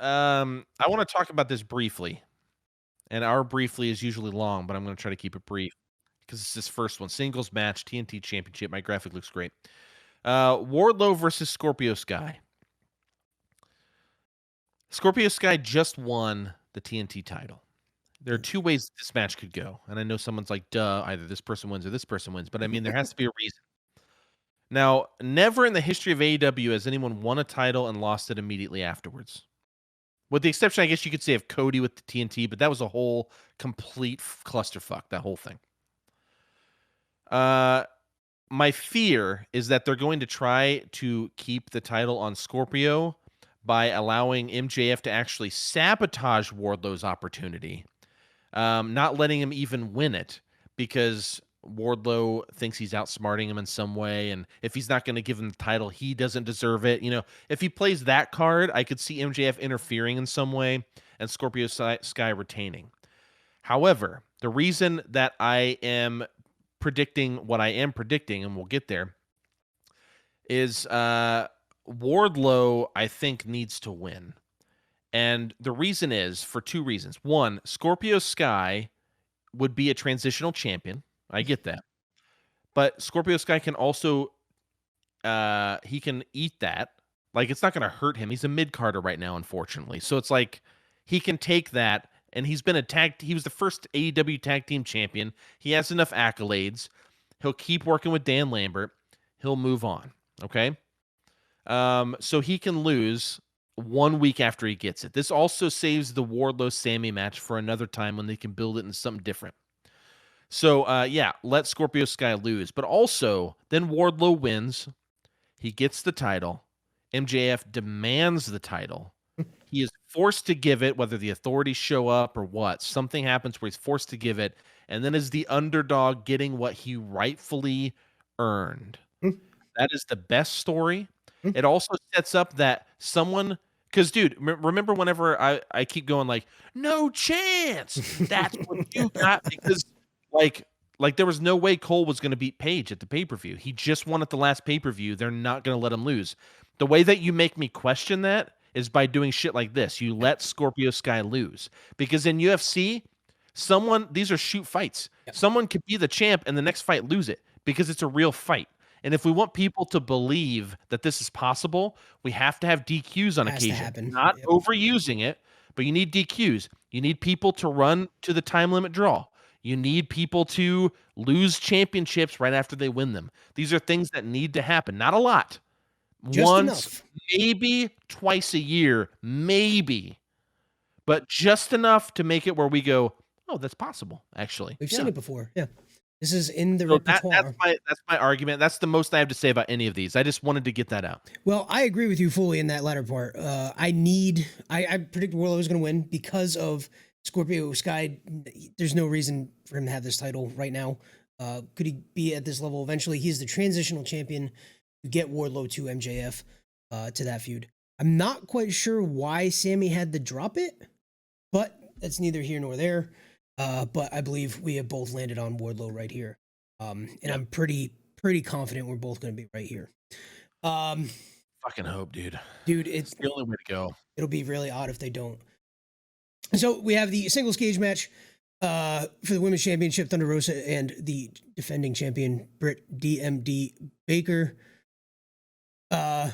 I want to talk about this briefly, and our briefly is usually long, but I'm going to try to keep it brief because it's this first one, singles match, TNT Championship. My graphic looks great. Wardlow versus Scorpio Sky. Scorpio Sky just won the TNT title. There are two ways this match could go, and I know someone's like, "Duh, either this person wins or this person wins," but I mean, there has to be a reason. Now, never in the history of AEW has anyone won a title and lost it immediately afterwards. With the exception, I guess you could say, of Cody with the TNT, but that was a whole complete clusterfuck, that whole thing. My fear is that they're going to try to keep the title on Scorpio by allowing MJF to actually sabotage Wardlow's opportunity, not letting him even win it because Wardlow thinks he's outsmarting him in some way, and if he's not going to give him the title, he doesn't deserve it. You know, if he plays that card, I could see MJF interfering in some way and Scorpio Sky retaining. However, the reason that I am predicting what I am predicting, and we'll get there, is Wardlow, I think, needs to win. And the reason is for two reasons. One, Scorpio Sky would be a transitional champion. I get that. But Scorpio Sky can also he can eat that. Like, it's not going to hurt him. He's a mid-carder right now, unfortunately. So it's like he can take that, and he's been he was the first AEW tag team champion. He has enough accolades. He'll keep working with Dan Lambert. He'll move on. Okay? So he can lose 1 week after he gets it. This also saves the Wardlow-Sammy match for another time when they can build it into something different. So, yeah, let Scorpio Sky lose. But also, then Wardlow wins. He gets the title. MJF demands the title. He is forced to give it, whether the authorities show up or what. Something happens where he's forced to give it, and then is the underdog getting what he rightfully earned. That is the best story. It also sets up that someone, because, dude, remember whenever I keep going like, no chance, that's what you got, because like there was no way Cole was going to beat Page at the pay-per-view. He just won at the last pay-per-view. They're not going to let him lose. The way that you make me question that is by doing shit like this. You let Scorpio Sky lose. Because in UFC, these are shoot fights. Yep. Someone could be the champ and the next fight lose it because it's a real fight. And if we want people to believe that this is possible, we have to have DQs on occasion. Not overusing it, but you need DQs. You need people to run to the time limit draw. You need people to lose championships right after they win them. These are things that need to happen. Not a lot. Just once, enough. maybe twice a year, maybe. But just enough to make it where we go, oh, that's possible, actually. We've seen it before. Yeah. This is in the repertoire. That's my argument. That's the most I have to say about any of these. I just wanted to get that out. Well, I agree with you fully in that latter part. I predict Wardlow is going to win because of Scorpio Sky. There's no reason for him to have this title right now. Could he be at this level eventually? He's the transitional champion to get Wardlow to MJF to that feud. I'm not quite sure why Sammy had to drop it, but that's neither here nor there. But I believe we have both landed on Wardlow right here. I'm pretty confident we're both going to be right here. Fucking hope, dude. Dude, it's the only way to go. It'll be really odd if they don't. So we have the singles cage match for the women's championship, Thunder Rosa and the defending champion, Britt DMD Baker. I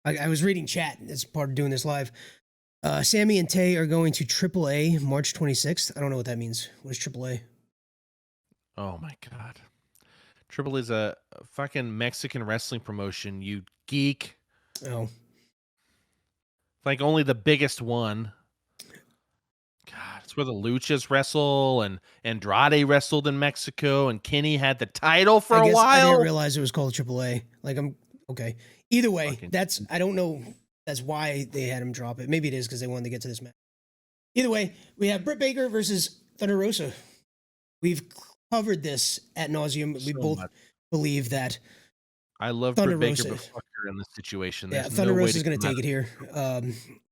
was reading chat as part of doing this live. Sammy and Tay are going to AAA March 26th. I don't know what that means. What is AAA? Oh my God. AAA is a fucking Mexican wrestling promotion, you geek. Oh. Like only the biggest one. God, it's where the Luchas wrestle and Andrade wrestled in Mexico and Kenny had the title for a while. I didn't realize it was called AAA. Like, I'm okay. Either way, I don't know. That's why they had him drop it. Maybe it is because they wanted to get to this match. Either way, we have Britt Baker versus Thunder Rosa. We've covered this ad nauseum. We both believe that. I love Britt Baker, but fuck her in this situation. Yeah, Thunder Rosa is going to take it here.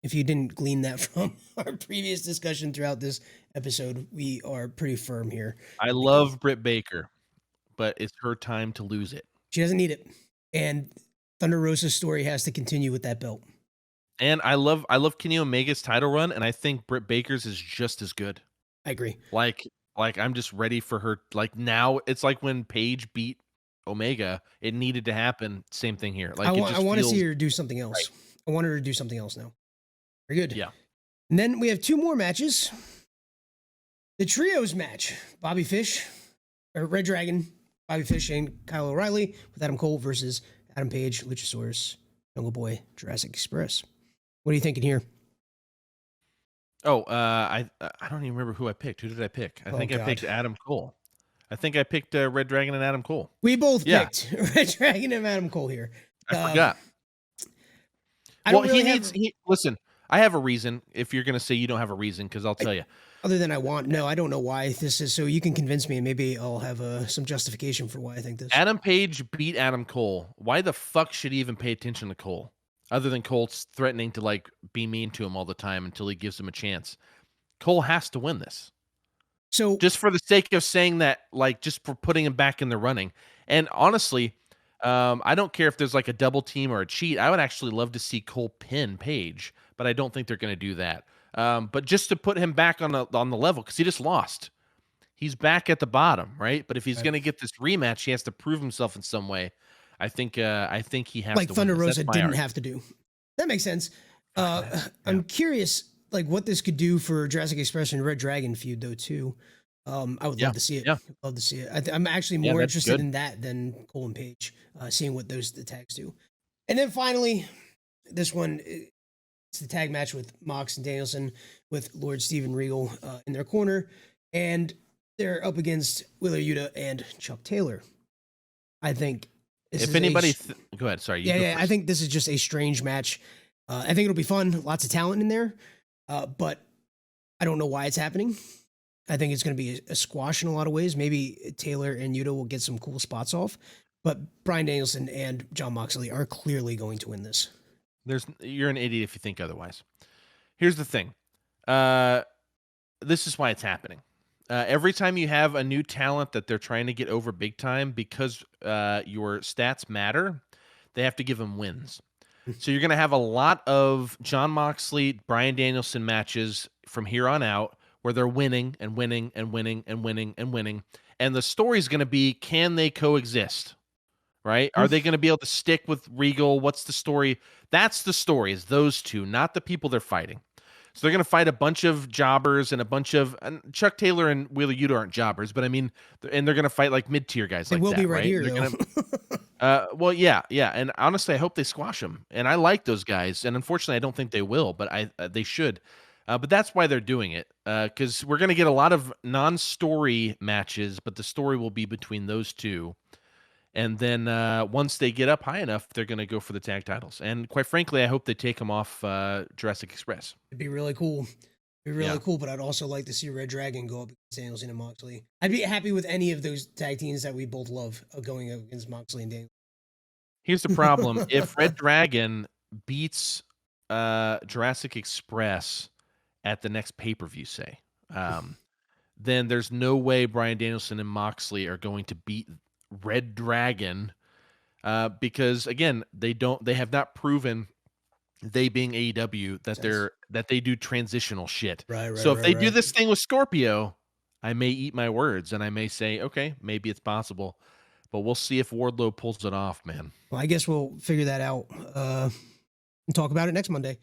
If you didn't glean that from our previous discussion throughout this episode, we are pretty firm here. I love Britt Baker, but it's her time to lose it. She doesn't need it. And Thunder Rosa's story has to continue with that belt. And I love Kenny Omega's title run, and I think Britt Baker's is just as good. I agree. Like I'm just ready for her. Like now, it's like when Paige beat Omega, it needed to happen. Same thing here. Like it I just want to see feels her do something right. else. I want her to do something else now. Very good. Yeah. And then we have two more matches. The trios match: Bobby Fish, or ReDRagon, Bobby Fish, and Kyle O'Reilly with Adam Cole versus Adam Page, Luchasaurus, Jungle Boy, Jurassic Express. What are you thinking here? Oh, I don't even remember who I picked. Who did I pick? I Oh think I God, picked Adam Cole. I think I picked ReDRagon and Adam Cole. we both Yeah, picked ReDRagon and Adam Cole here. I Uh, forgot. I Well, don't really have. listen, I have a reason. If you're gonna say you don't have a reason, because I'll tell you. Other than I want, no, I don't know why this is. So you can convince me, and maybe I'll have some justification for why I think this. Adam Page beat Adam Cole. Why the fuck should he even pay attention to Cole? Other than Cole's threatening to like be mean to him all the time until he gives him a chance. Cole has to win this. So Just for the sake of saying that, like just for putting him back in the running. And honestly, I don't care if there's like a double team or a cheat. I would actually love to see Cole pin Page, but I don't think they're going to do that. But just to put him back on the level, because he just lost. He's back at the bottom, right? But if he's going to get this rematch, he has to prove himself in some way. I think he has like to Thunder win this. Rosa That's my didn't argument. have to do. That makes sense. Yeah. I'm curious, like what this could do for Jurassic Express and ReDRagon feud, though. Too. I would love Yeah. to see it. Yeah. Love to see it. I'm actually Yeah, more that's interested good. in that than Cole and Page. Seeing what the tags do, and then finally, this one it's the tag match with Mox and Danielson with Lord Steven Regal in their corner, and they're up against Wheeler Yuta and Chuck Taylor. I think this If is anybody, go ahead. Sorry, you yeah, go yeah. I first. think this is just a strange match. I think it'll be fun. Lots of talent in there, but I don't know why it's happening. I think it's going to be a squash in a lot of ways. Maybe Taylor and Yuta will get some cool spots off, but Bryan Danielson and John Moxley are clearly going to win this. You're an idiot if you think otherwise. Here's the thing. Uh, this is why it's happening. Every time you have a new talent that they're trying to get over big time, because your stats matter, they have to give them wins. So you're going to have a lot of John Moxley, Bryan Danielson matches from here on out where they're winning and winning and winning and winning and winning. And the story's going to be, can they coexist? Right? Are they going to be able to stick with Regal? What's the story? That's the story, is those two, not the people they're fighting. So they're going to fight a bunch of jobbers and a bunch of Chuck Taylor and Wheeler Yuta aren't jobbers, but I mean, and they're going to fight like mid-tier guys They like will that, be right right? here, They're though. gonna, well, yeah, and honestly, I hope they squash them. And I like those guys, and unfortunately, I don't think they will, but they should. But that's why they're doing it, because we're going to get a lot of non-story matches, but the story will be between those two. And then once they get up high enough, they're going to go for the tag titles. And quite frankly, I hope they take them off Jurassic Express. It'd be really cool. It'd be really Yeah. cool, but I'd also like to see ReDRagon go up against Danielson and Moxley. I'd be happy with any of those tag teams that we both love going up against Moxley and Danielson. Here's the problem. If ReDRagon beats Jurassic Express at the next pay-per-view, say, then there's no way Bryan Danielson and Moxley are going to beat ReDRagon because again, they have not proven, they being AEW, that they do transitional shit. Right, So if they do right. this thing with Scorpio, I may eat my words and I may say, okay, maybe it's possible, but we'll see if Wardlow pulls it off, man. Well, I guess we'll figure that out and talk about it next Monday.